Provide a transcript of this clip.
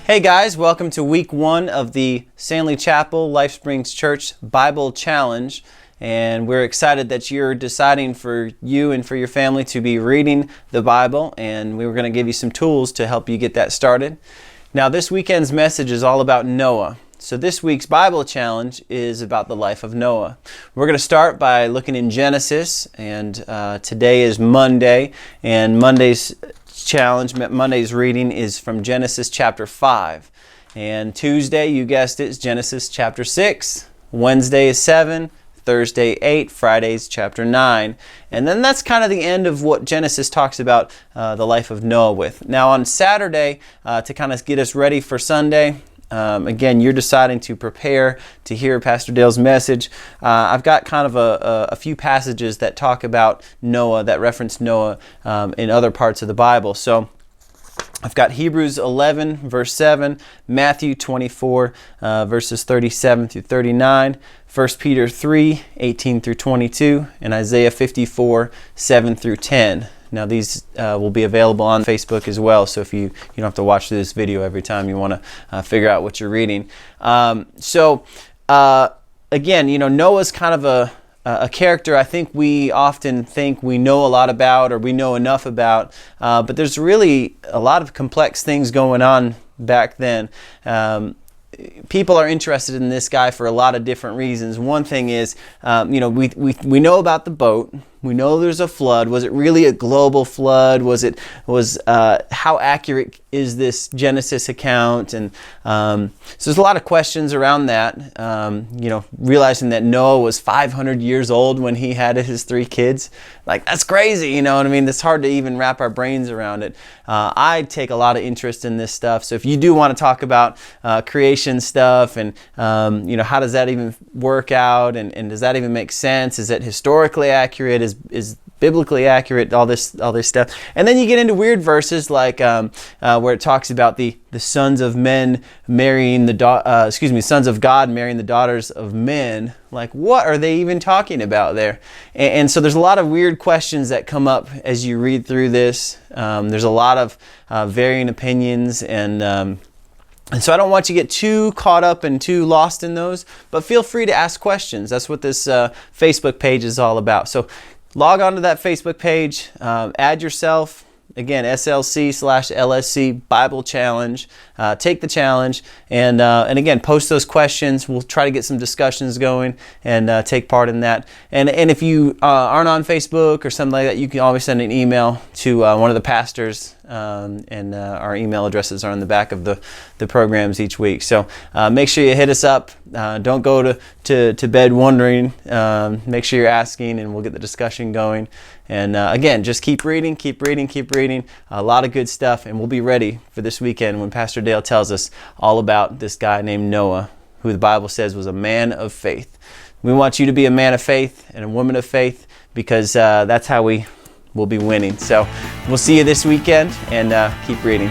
Hey guys, welcome to week 1 of the Stanley Chapel Life Springs Church Bible Challenge. And we're excited that you're deciding for you and for your family to be reading the Bible. And we were going to give you some tools to help you get that started. Now this weekend's message is all about Noah. So this week's Bible challenge is about the life of Noah. We're going to start by looking in Genesis. And today is Monday. And Monday's reading is from Genesis chapter 5. And Tuesday, you guessed it, is Genesis chapter 6. Wednesday is 7. Thursday 8. Friday's chapter 9. And then that's kind of the end of what Genesis talks about the life of Noah with. Now on Saturday, to kind of get us ready for Sunday, again, you're deciding to prepare to hear Pastor Dale's message. I've got kind of a few passages that talk about Noah, that reference Noah in other parts of the Bible. So I've got Hebrews 11, verse 7, Matthew 24, verses 37 through 39, 1 Peter 3, 18 through 22, and Isaiah 54, 7 through 10. Now these will be available on Facebook as well, so if you don't have to watch this video every time you want to figure out what you're reading. Again, Noah's kind of a character I think we often think we know a lot about or we know enough about, but there's really a lot of complex things going on back then. People are interested in this guy for a lot of different reasons. One thing is, we know about the boat. We know there's a flood. Was it really a global flood? How accurate is this Genesis account? And so there's a lot of questions around that. Realizing that Noah was 500 years old when he had his 3 kids. Like, that's crazy, you know what I mean? It's hard to even wrap our brains around it. I take a lot of interest in this stuff. So if you do want to talk about creation stuff and, how does that even work out? And does that even make sense? Is it historically accurate? Is biblically accurate? All this stuff. And then you get into weird verses like where it talks about the sons of men marrying sons of God marrying the daughters of men. Like, what are they even talking about there? And so there's a lot of weird questions that come up as you read through this. There's a lot of varying opinions and so I don't want you to get too caught up and too lost in those, but feel free to ask questions. That's what this Facebook page is all about. So log on to that Facebook page, add yourself. Again, SLC/LSC Bible Challenge. Take the challenge and again, post those questions. We'll try to get some discussions going and take part in that. And if you aren't on Facebook or something like that, you can always send an email to one of the pastors. And our email addresses are on the back of the programs each week. So make sure you hit us up. Don't go to bed wondering. Make sure you're asking, and we'll get the discussion going. And again, just keep reading. A lot of good stuff, and we'll be ready for this weekend when Pastor Dale tells us all about this guy named Noah, who the Bible says was a man of faith. We want you to be a man of faith and a woman of faith because that's how we will be winning. So we'll see you this weekend, and keep reading.